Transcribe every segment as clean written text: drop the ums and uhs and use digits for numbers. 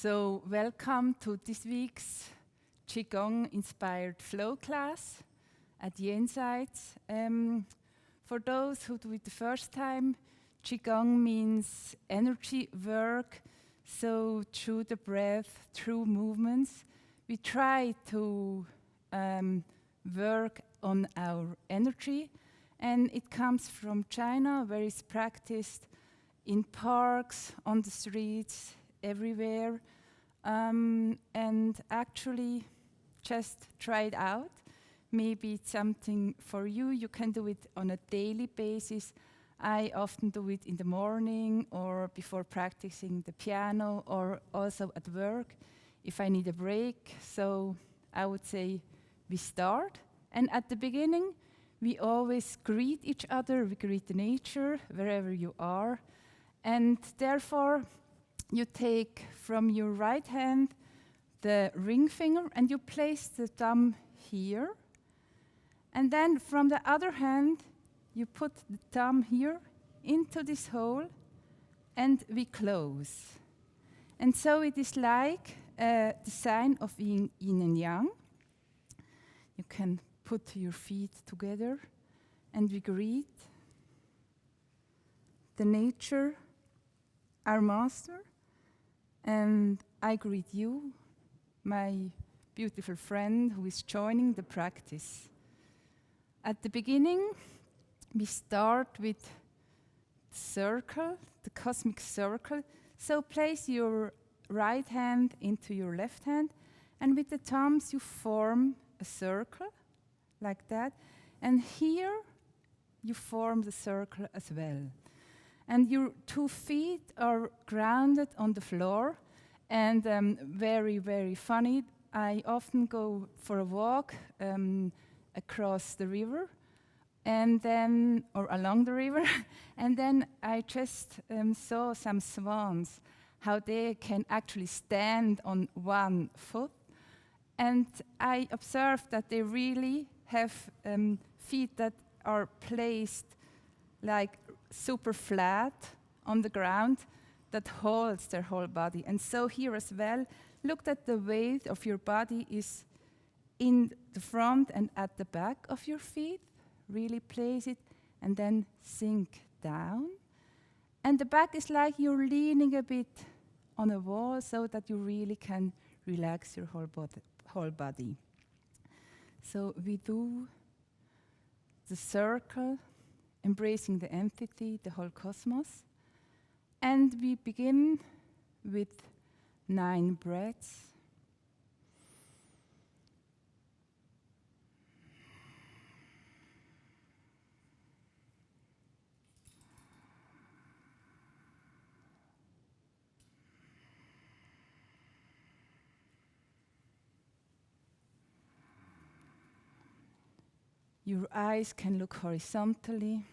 So welcome to this week's Qigong inspired flow class at the Insights. For those who do it the first time, Qigong means energy work. So through the breath, through movements, we try to work on our energy. And it comes from China, where it's practiced in parks, on the streets, everywhere. And actually, just try it out. Maybe it's something for you. You can do it on a daily basis. I often do it in the morning or before practicing the piano or also at work if I need a break. So I would say we start. And at the beginning, we always greet each other. We greet the nature wherever you are. And therefore, you take from your right hand the ring finger and you place the thumb here. And then from the other hand, you put the thumb here into this hole and we close. And so it is like the sign of yin and yang. You can put your feet together and we greet the nature, our master, and I greet you, my beautiful friend who is joining the practice. At the beginning, we start with the circle, the cosmic circle. So place your right hand into your left hand, and with the thumbs you form a circle, like that. And here you form the circle as well. And your 2 feet are grounded on the floor. And very, very funny, I often go for a walk across the river, and then, or along the river, and then I just saw some swans, how they can actually stand on 1 foot. And I observed that they really have feet that are placed like super flat on the ground that holds their whole body. And so here as well, look that the weight of your body is in the front and at the back of your feet. Really place it and then sink down. And the back is like you're leaning a bit on a wall so that you really can relax your whole body. So we do the circle, embracing the entity, the whole cosmos. And we begin with 9 breaths. Your eyes can look horizontally.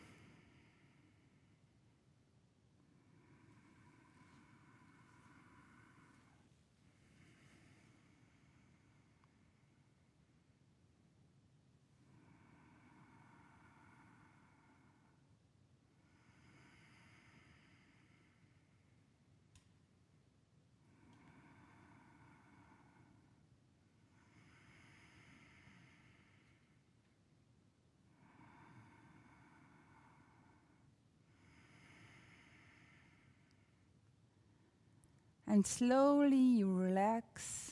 And slowly you relax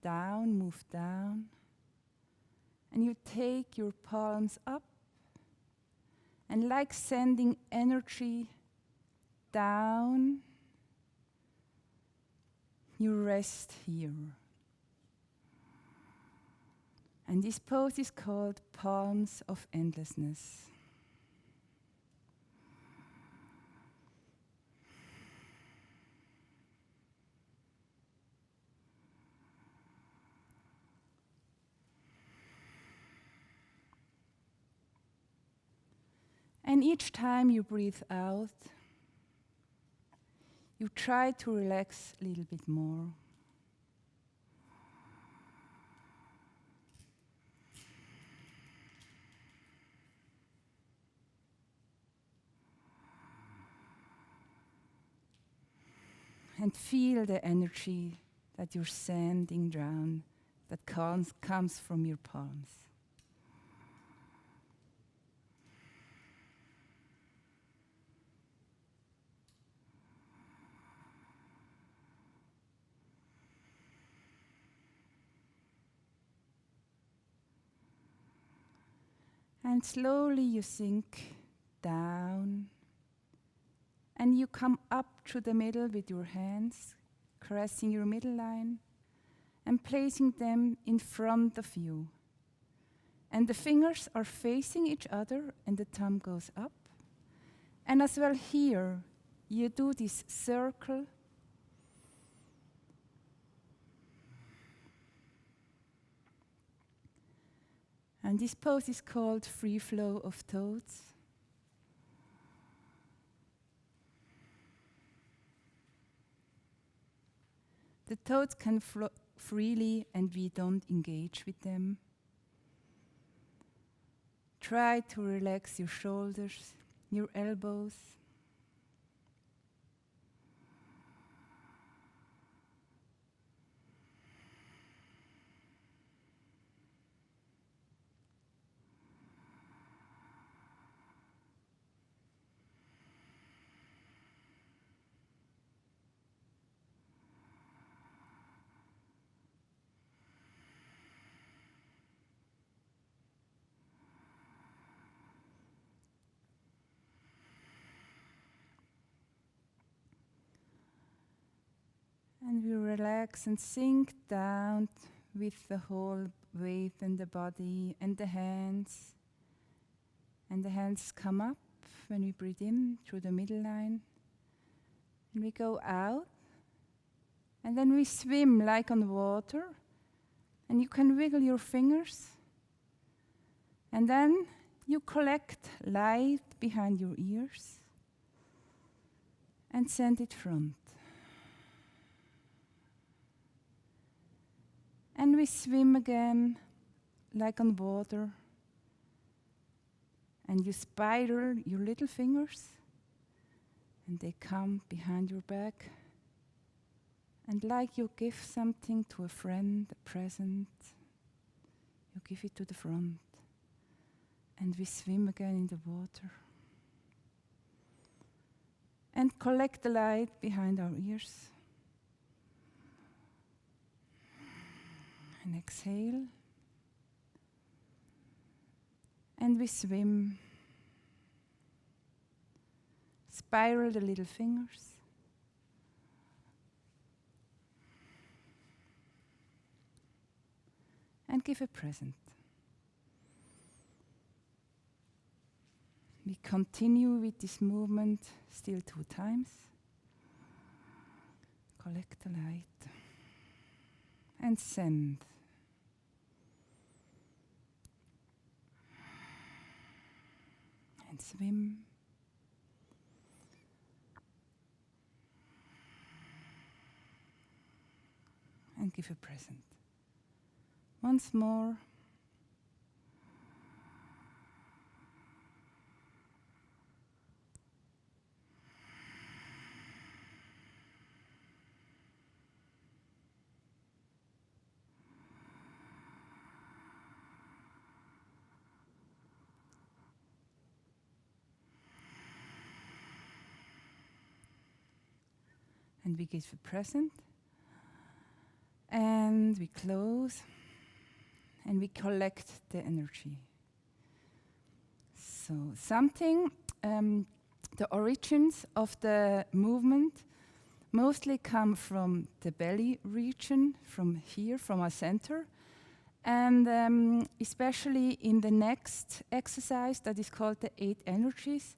down, move down, and you take your palms up, and like sending energy down, you rest here. And this pose is called Palms of Endlessness. And each time you breathe out, you try to relax a little bit more. and feel the energy that you're sending down, that comes from your palms. And slowly you sink down, and you come up through the middle with your hands, caressing your middle line and placing them in front of you. And the fingers are facing each other and the thumb goes up. And as well here, you do this circle. And this pose is called free flow of thoughts. The thoughts can flow freely and we don't engage with them. Try to relax your shoulders, your elbows. And we relax and sink down with the whole weight in the body and the hands. And the hands come up when we breathe in through the middle line. And we go out. And then we swim like on water. And you can wiggle your fingers. And then you collect light behind your ears and send it front. And we swim again, like on water. And you spiral your little fingers, and they come behind your back. And like you give something to a friend, a present, you give it to the front. And we swim again in the water. And collect the light behind our ears. And exhale. And we swim. Spiral the little fingers. And give a present. We continue with this movement still 2 times. Collect the light. And send. And swim. And give a present. Once more. And we give a present. And we close. And we collect the energy. So something, the origins of the movement mostly come from the belly region, from here, from our center. And especially in the next exercise that is called the 8 energies,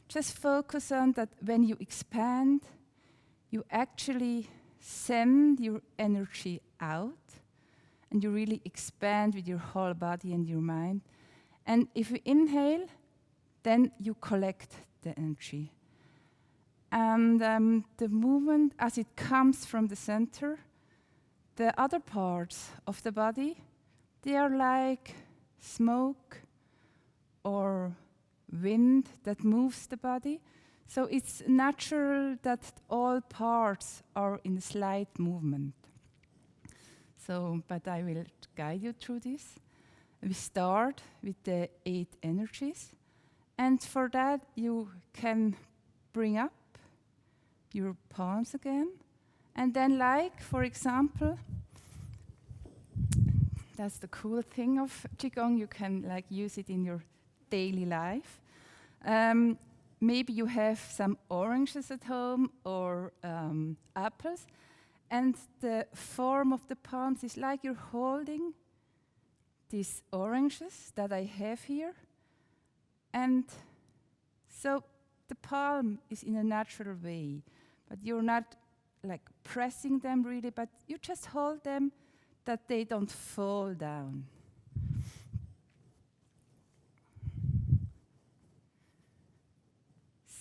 just focus on that when you expand, you actually send your energy out. And you really expand with your whole body and your mind. And if you inhale, then you collect the energy. And the movement, as it comes from the center, the other parts of the body, they are like smoke or wind that moves the body. So it's natural that all parts are in slight movement. So, but I will guide you through this. We start with the 8 energies. And for that, you can bring up your palms again. And then, like, for example, that's the cool thing of Qigong. You can, like, use it in your daily life. Maybe you have some oranges at home or apples. And the form of the palms is like you're holding these oranges that I have here. And so the palm is in a natural way, but you're not like pressing them really, but you just hold them that they don't fall down.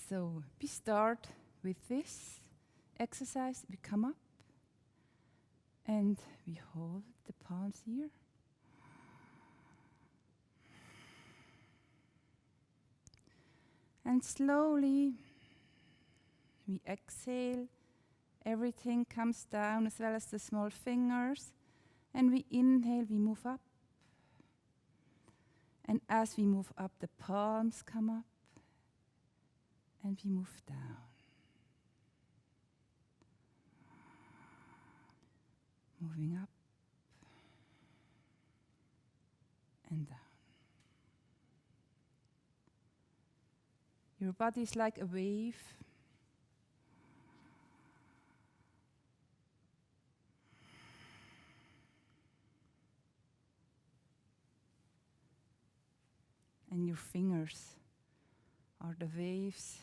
So we start with this exercise. We come up and we hold the palms here. And slowly we exhale. Everything comes down as well as the small fingers. And we inhale, we move up. And as we move up, the palms come up. And we move down. Moving up and down. Your body is like a wave. And your fingers are the waves.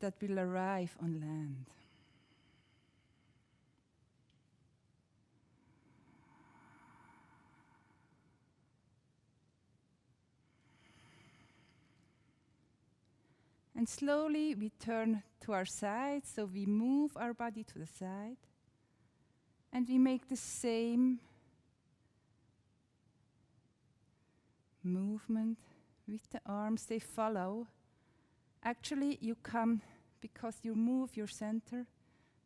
That will arrive on land. And slowly we turn to our side, so we move our body to the side. And we make the same movement with the arms, they follow. Actually, you come, because you move your center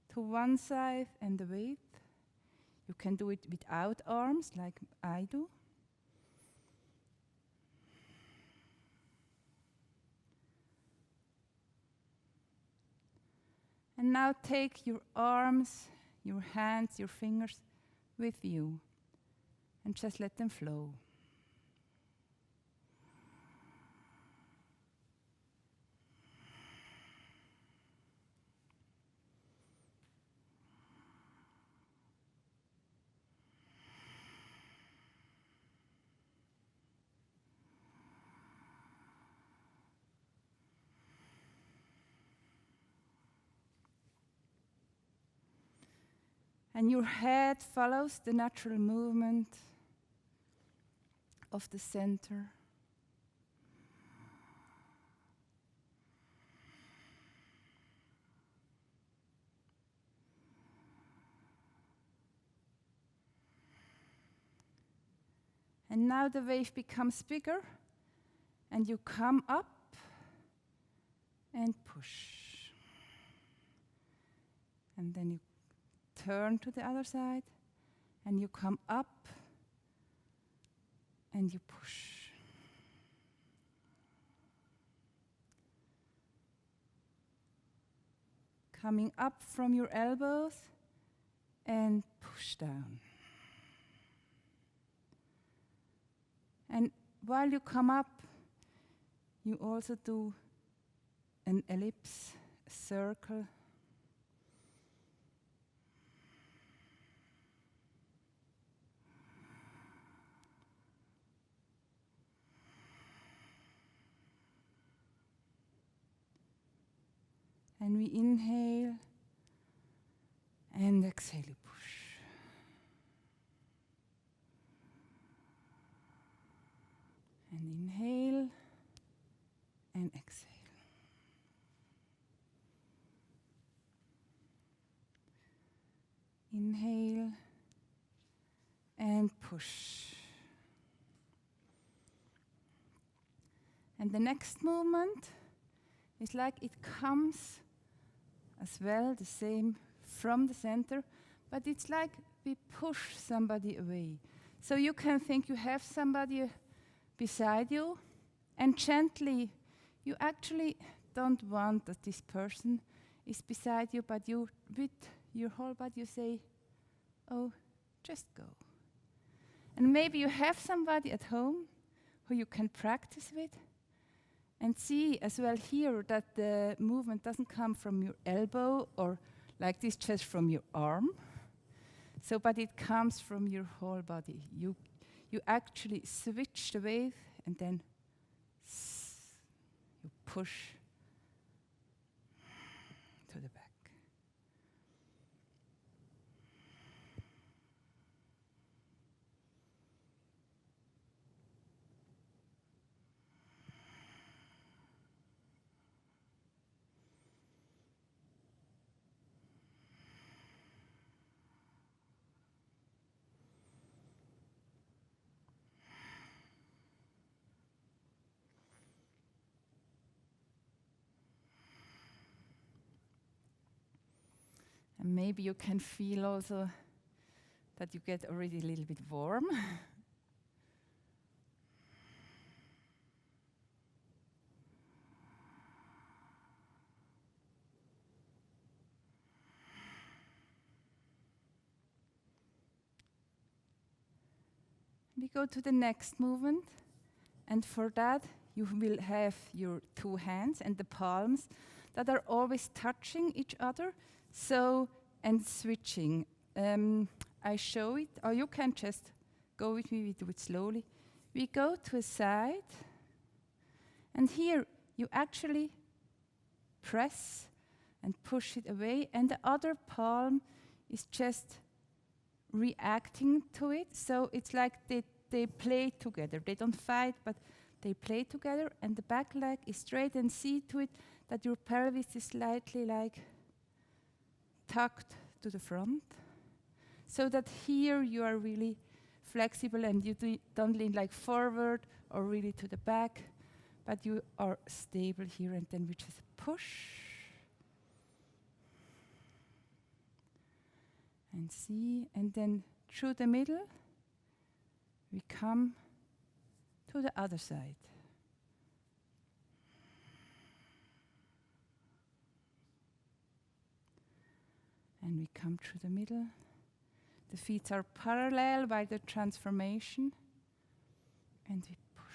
to one side and away. You can do it without arms, like I do. And now take your arms, your hands, your fingers with you, and just let them flow. And your head follows the natural movement of the center. And now the wave becomes bigger, and you come up and push. And then you turn to the other side, and you come up, and you push. Coming up from your elbows, and push down. And while you come up, you also do an ellipse, a circle. And we inhale and exhale, you push. And inhale and exhale. push. And the next movement is like it comes as well, the same from the center, but it's like we push somebody away. So you can think you have somebody beside you, and gently, you actually don't want that this person is beside you, but you, with your whole body, you say, oh, just go. And maybe you have somebody at home who you can practice with, and see as well here that the movement doesn't come from your elbow or like this, just from your arm. So, but it comes from your whole body. You actually switch the wave and then you push to the back. And maybe you can feel also that you get already a little bit warm. We go to the next movement, and for that you will have your two hands and the palms that are always touching each other. So, and switching. I show it, or you can just go with me, we do it slowly. We go to a side, and here you actually press and push it away, and the other palm is just reacting to it. So it's like they play together. They don't fight, but they play together, and the back leg is straight, and see to it that your pelvis is slightly like tucked to the front, so that here you are really flexible and you don't lean like forward or really to the back, but you are stable here, and then we just push and see, and then through the middle we come to the other side. And we come through the middle. The feet are parallel by the transformation. And we push.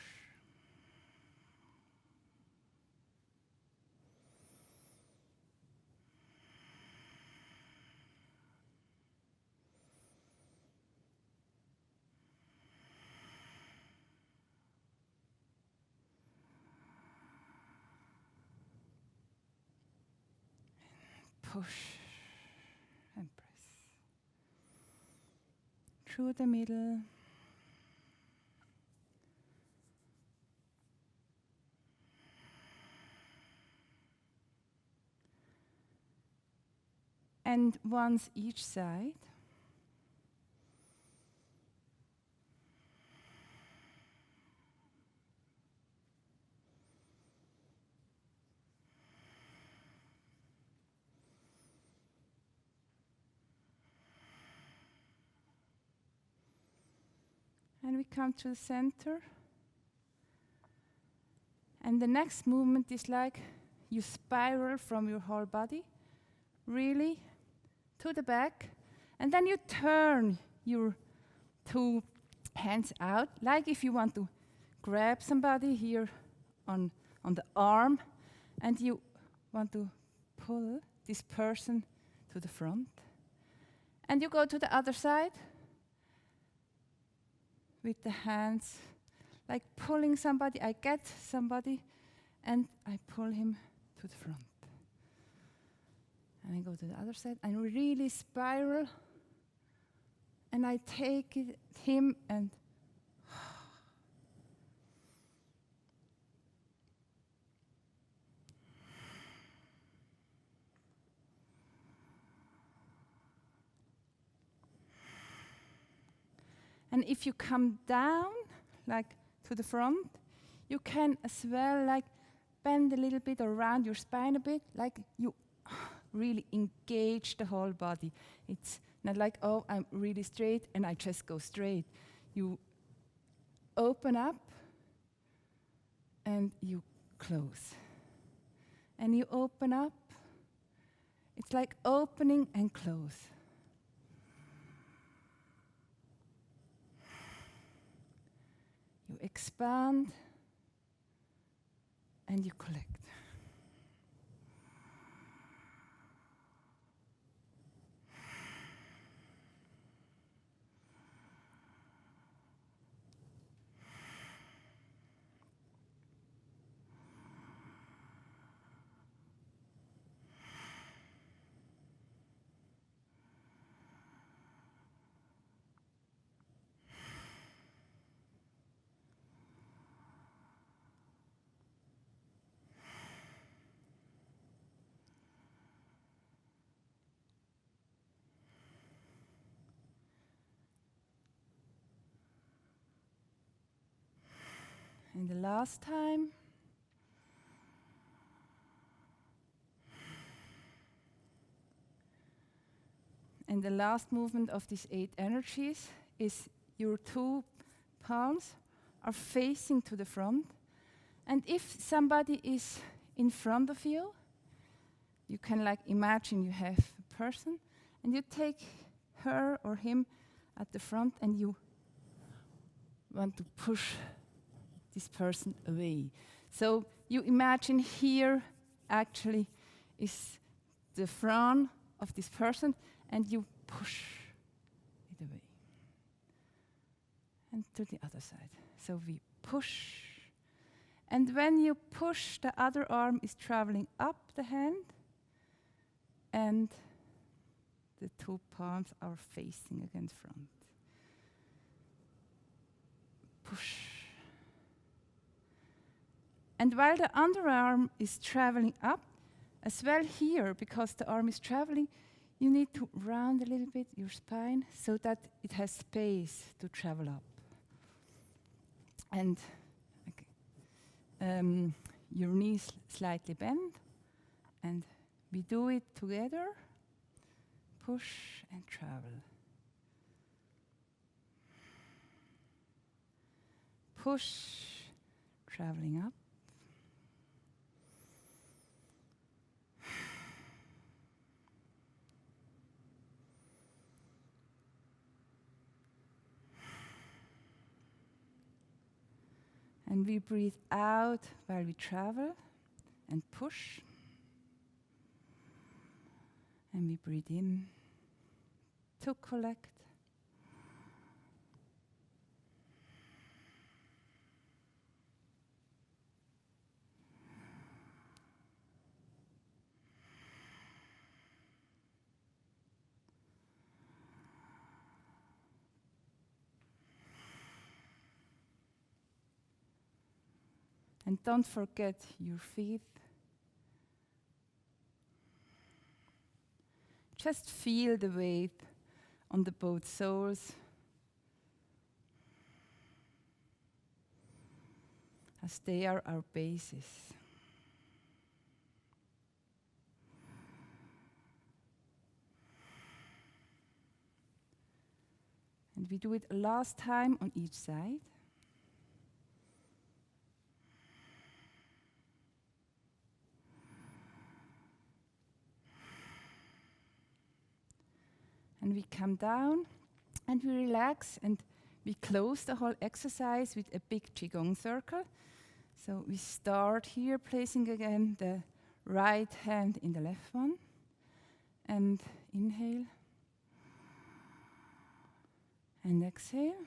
And push. And press. Through the middle. And once each side. And we come to the center. And the next movement is like you spiral from your whole body, really, to the back. And then you turn your two hands out, like if you want to grab somebody here on the arm, and you want to pull this person to the front. And you go to the other side with the hands, like pulling somebody. I get somebody, and I pull him to the front. And I go to the other side, and really spiral, and I take him and And if you come down, like to the front, you can as well like bend a little bit around your spine a bit, like you really engage the whole body. It's not like, oh, I'm really straight and I just go straight. You open up and you close. And you open up. It's like opening and close. You expand and you collect. And the last time. And the last movement of these 8 energies is your 2 palms are facing to the front. And if somebody is in front of you, you can like imagine you have a person and you take her or him at the front and you want to push this person away. So you imagine here actually is the front of this person and you push it away. And to the other side. So we push. And when you push, the other arm is traveling up the hand and the 2 palms are facing against front. Push. And while the underarm is traveling up, as well here, because the arm is traveling, you need to round a little bit your spine so that it has space to travel up. And your knees slightly bend, and we do it together. Push and travel. Push, traveling up. And we breathe out while we travel and push. And we breathe in to collect. And don't forget your feet. Just feel the weight on the both soles. As they are our basis. And we do it a last time on each side. And we come down and we relax and we close the whole exercise with a big Qigong circle. So we start here, placing again the right hand in the left one. And inhale. And exhale.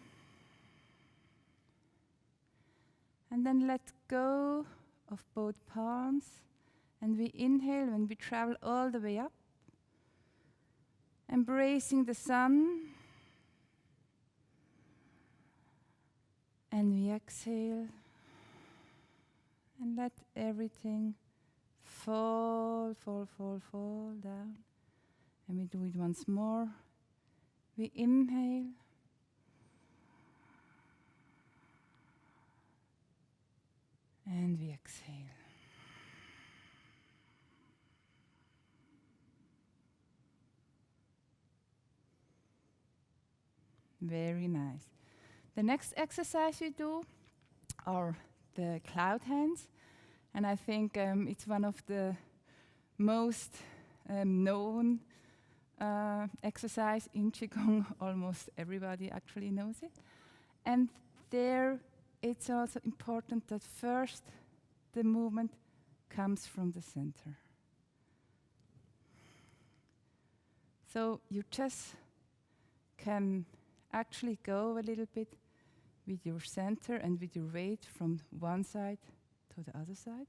And then let go of both palms. And we inhale when we travel all the way up. Embracing the sun. And we exhale. And let everything fall down. And we do it once more. We inhale. And we exhale. Very nice. The next exercise we do are the cloud hands. And I think it's one of the most known exercise in Qigong. Almost everybody actually knows it. And there it's also important that first the movement comes from the center. So you just can actually go a little bit with your center and with your weight from one side to the other side.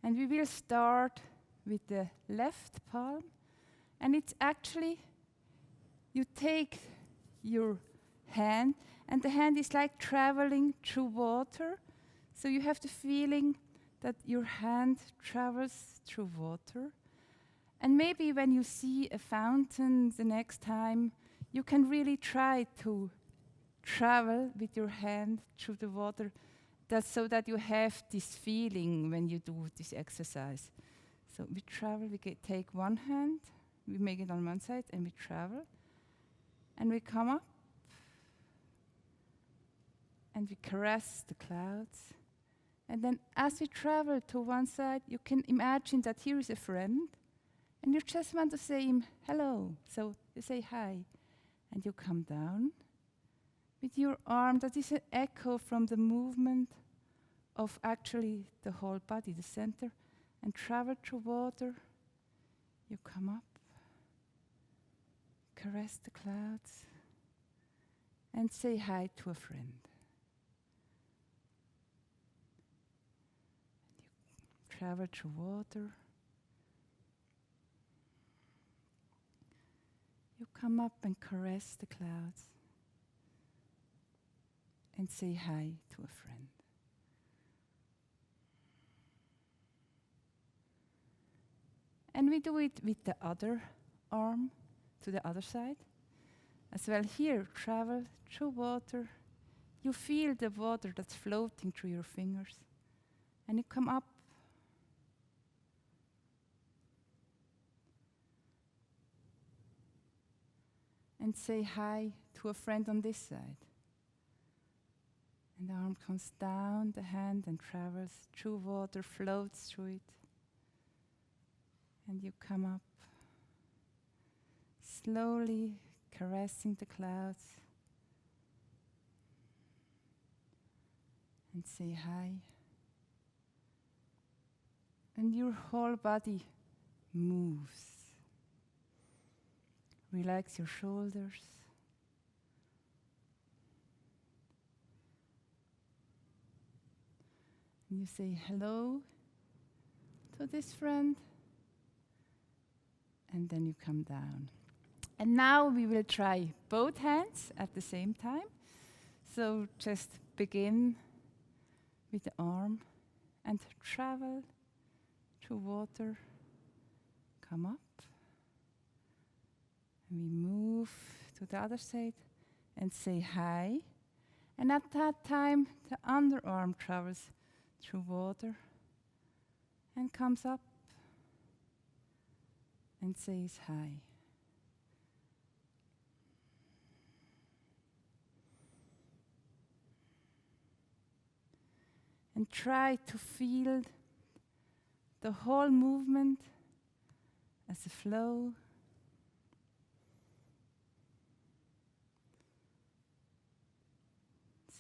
And we will start with the left palm. And it's actually, you take your hand, and the hand is like traveling through water. So you have the feeling that your hand travels through water. And maybe when you see a fountain the next time, you can really try to travel with your hand through the water, so that you have this feeling when you do this exercise. So we travel, take one hand, we make it on one side, and we travel. And we come up, and we caress the clouds. And then as we travel to one side, you can imagine that here is a friend, and you just want to say him hello. So you say hi, and you come down with your arm. That is an echo from the movement of actually the whole body, the center, and travel through water. You come up, caress the clouds, and say hi to a friend. Travel through water. You come up and caress the clouds and say hi to a friend. And we do it with the other arm to the other side. As well here, travel through water. You feel the water that's floating through your fingers. And you come up. And say hi to a friend on this side. And the arm comes down the hand and travels through water, floats through it. And you come up, slowly caressing the clouds. And say hi. And your whole body moves. Relax your shoulders. And you say hello to this friend. And then you come down. And now we will try both hands at the same time. So just begin with the arm and travel through water. Come up. We move to the other side and say hi. And at that time, the underarm travels through water and comes up and says hi. And try to feel the whole movement as a flow.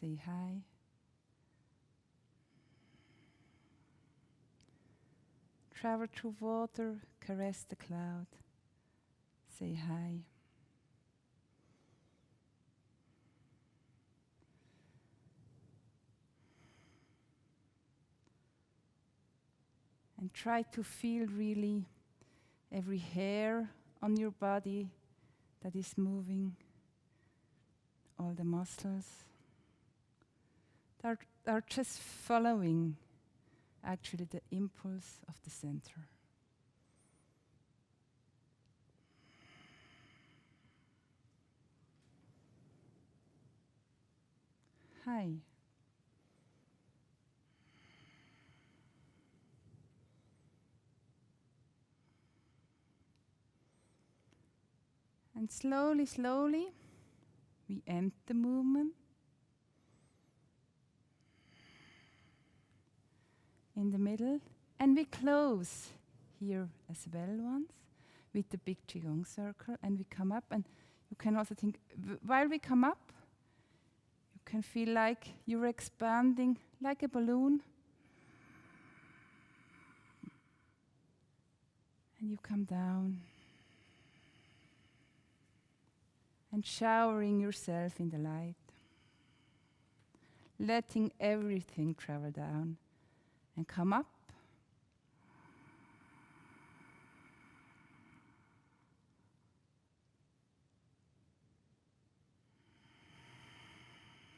Say hi. Travel through water, caress the cloud. Say hi. And try to feel really every hair on your body that is moving, all the muscles. Are just following actually the impulse of the center. high. And slowly, slowly, we end the movement. In the middle, and we close here as well once with the big Qigong circle, and we come up, and you can also think, while we come up, you can feel like you're expanding like a balloon, and you come down and showering yourself in the light, letting everything travel down and come up.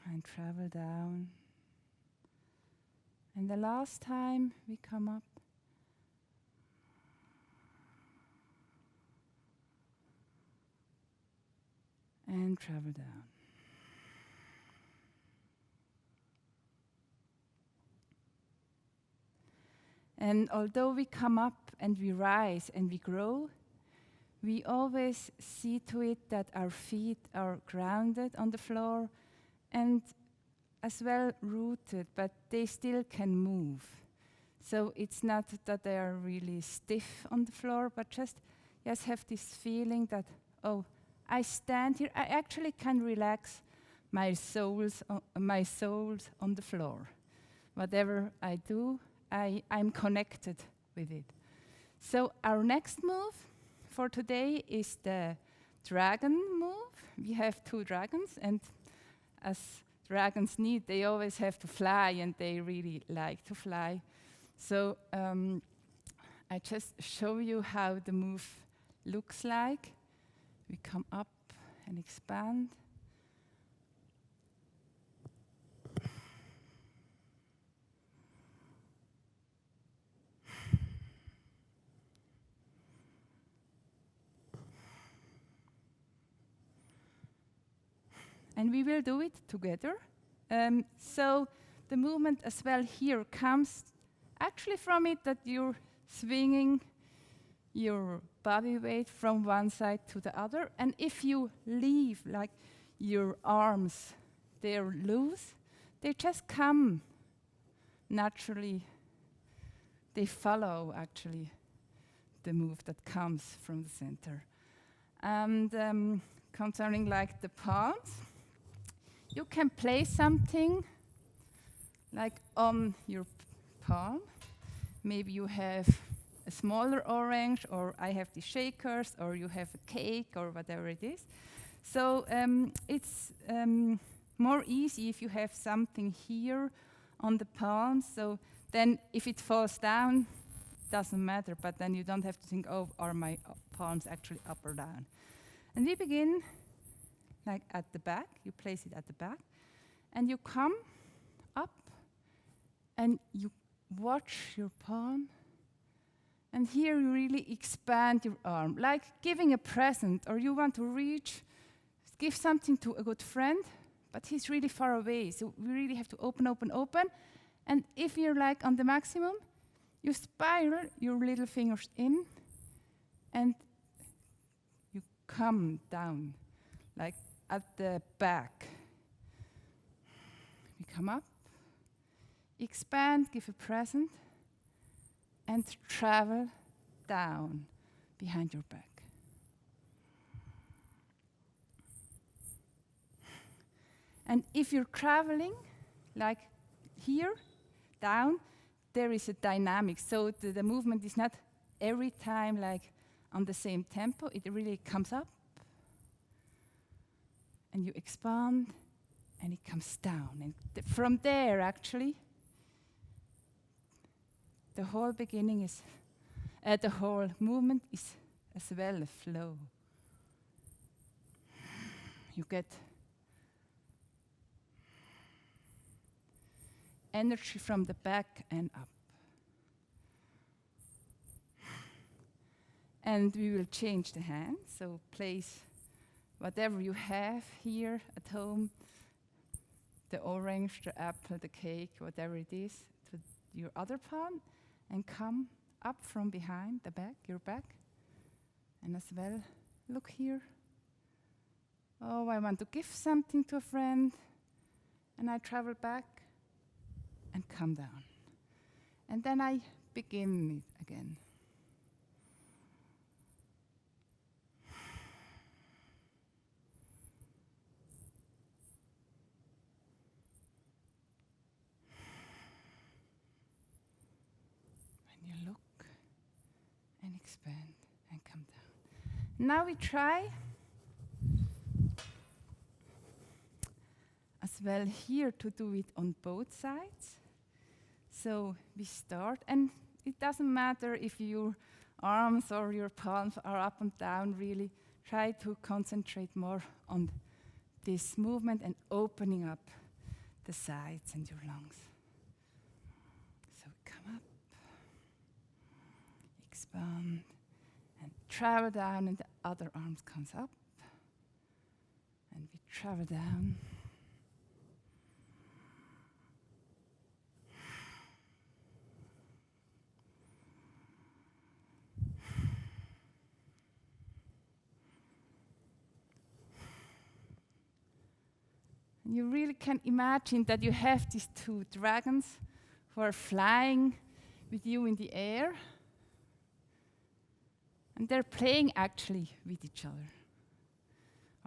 And travel down. And the last time we come up. And travel down. And although we come up and we rise and we grow, we always see to it that our feet are grounded on the floor and as well rooted, but they still can move. So it's not that they are really stiff on the floor, but just have this feeling that, oh, I stand here, I actually can relax my soles on the floor. Whatever I do, I'm connected with it. So our next move for today is the dragon move. We have 2 dragons, and as dragons need, they always have to fly, and they really like to fly. So I just show you how the move looks like. We come up and expand. And we will do it together. So the movement as well here comes actually from it that you're swinging your body weight from one side to the other. And if you leave, like your arms, they're loose, they just come naturally. They follow actually the move that comes from the center. And concerning like the palms, you can place something like on your palm. Maybe you have a smaller orange, or I have the shakers, or you have a cake, or whatever it is. So it's more easy if you have something here on the palms. So then if it falls down, doesn't matter, but then you don't have to think, oh, are my palms actually up or down? And we begin like at the back, you place it at the back, and you come up and you watch your palm, and here you really expand your arm, like giving a present, or you want to give something to a good friend, but he's really far away, so we really have to open, and if you're like on the maximum, you spiral your little fingers in, and you come down, like at the back. We come up, expand, give a present, and travel down behind your back. And if you're traveling, like here, down, there is a dynamic. So the movement is not every time like on the same tempo. It really comes up, and you expand, and it comes down. And from there, actually, the whole beginning is, the whole movement is as well a flow. You get energy from the back and up. And we will change the hand, so place whatever you have here at home, the orange, the apple, the cake, whatever it is, to your other palm, and come up from behind the back, your back. And as well, look here. Oh, I want to give something to a friend. And I travel back and come down. And then I begin it again. And you look and expand and come down. Now we try as well here to do it on both sides. So we start, and it doesn't matter if your arms or your palms are up and down, really try to concentrate more on this movement and opening up the sides and your lungs. So come up, expand, and travel down, and the other arm comes up, and we travel down. You really can imagine that you have these two dragons who are flying with you in the air. And they're playing actually with each other.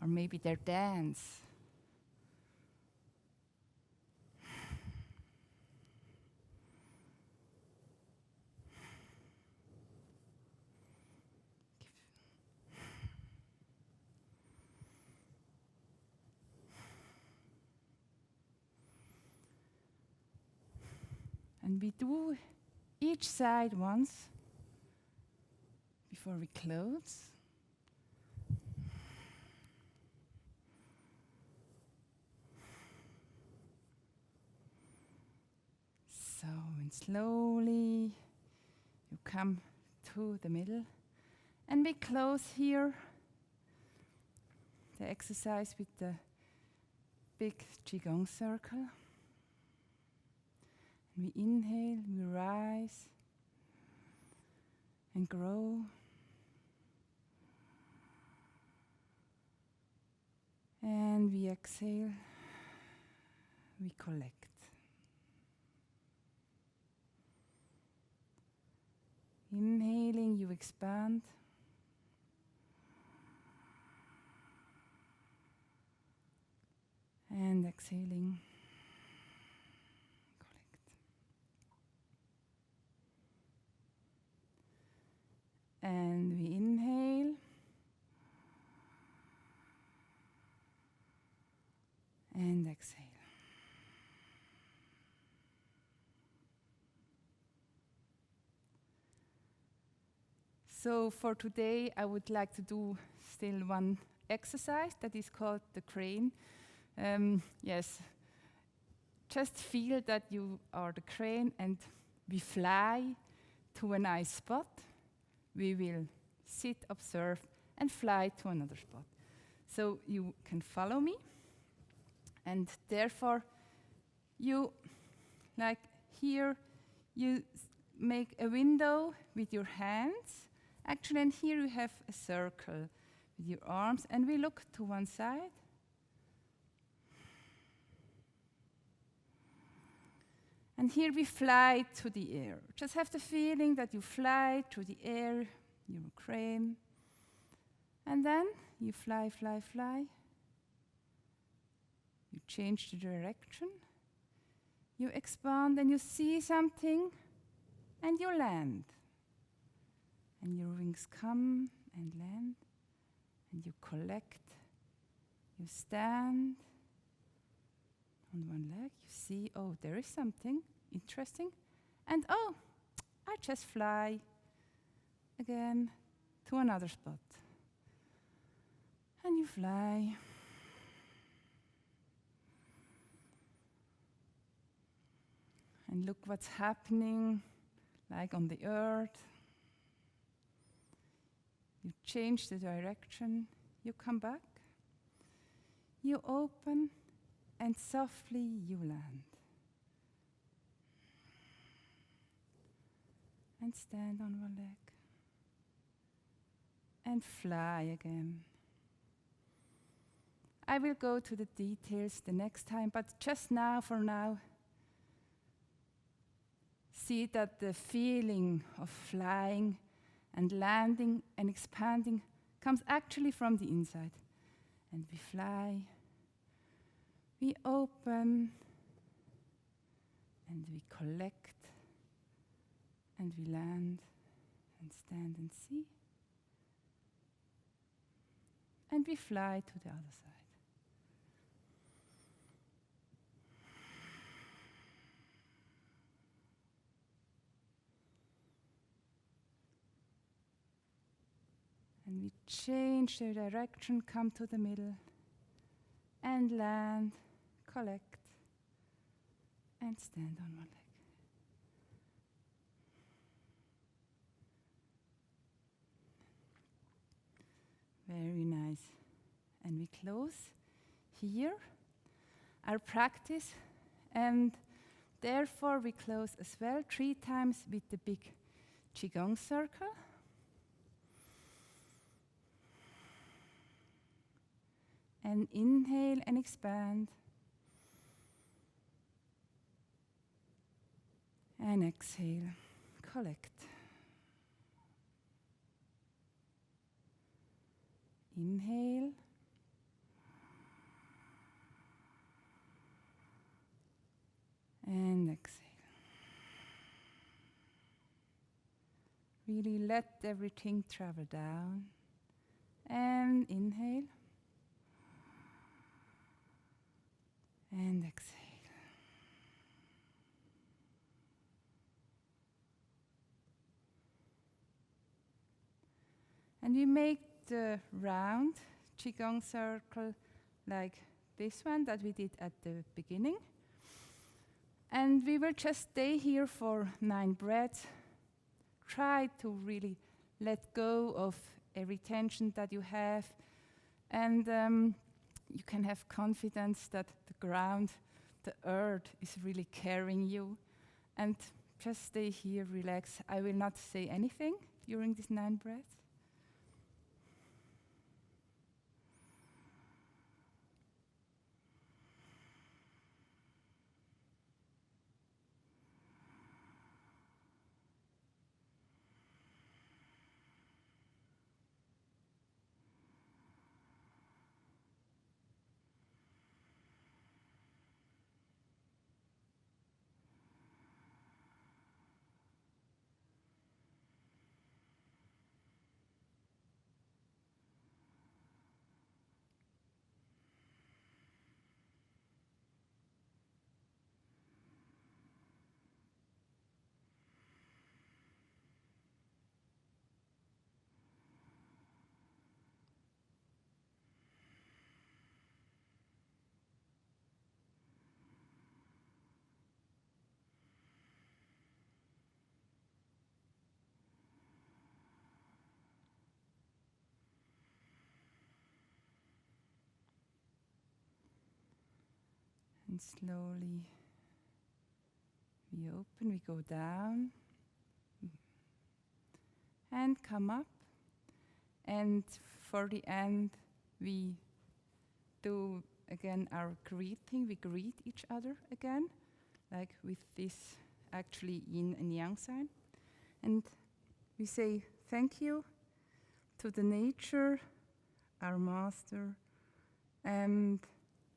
Or maybe they dance. And we do each side once before we close. So, and slowly you come to the middle, and we close here the exercise with the big Qigong circle. We inhale, we rise and grow. And we exhale, we collect. Inhaling, you expand. And exhaling. And we inhale. And exhale. So for today, I would like to do still one exercise that is called the crane. Yes, just feel that you are the crane and we fly to a nice spot. We will sit, observe, and fly to another spot. So you can follow me, and therefore you, like here, you make a window with your hands. Actually, and here you have a circle with your arms, and we look to one side. And here we fly to the air. Just have the feeling that you fly through the air, you're a crane. And then you fly, fly, fly. You change the direction. You expand and you see something and you land. And your wings come and land. And you collect. You stand on one leg, you see, oh, there is something interesting. And oh, I just fly again to another spot. And you fly. And look what's happening, like on the earth. You change the direction, you come back, you open, and softly you land. And stand on one leg. And fly again. I will go to the details the next time, but just now, for now, see that the feeling of flying and landing and expanding comes actually from the inside. And we fly, we open, and we collect, and we land, and stand and see. And we fly to the other side. And we change the direction, come to the middle, and land, collect, and stand on one leg. Very nice. And we close here our practice, and therefore we close as well 3 times with the big Qigong circle. And inhale and expand. And exhale, collect. Inhale. And exhale. Really let everything travel down. And inhale. And exhale. And we make the round Qigong circle like this one that we did at the beginning. And we will just stay here for 9 breaths. Try to really let go of every tension that you have. And you can have confidence that the ground, the earth, is really carrying you. And just stay here, relax. I will not say anything during these 9 breaths. And slowly we open, we go down, and come up. And for the end, we do again our greeting. We greet each other again, like with this actually yin and yang sign. And we say thank you to the nature, our master, and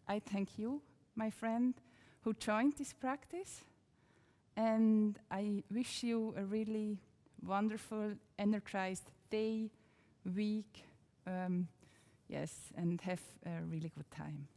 I thank you, my friend, who joined this practice. And I wish you a really wonderful, energized day, week, yes, and have a really good time.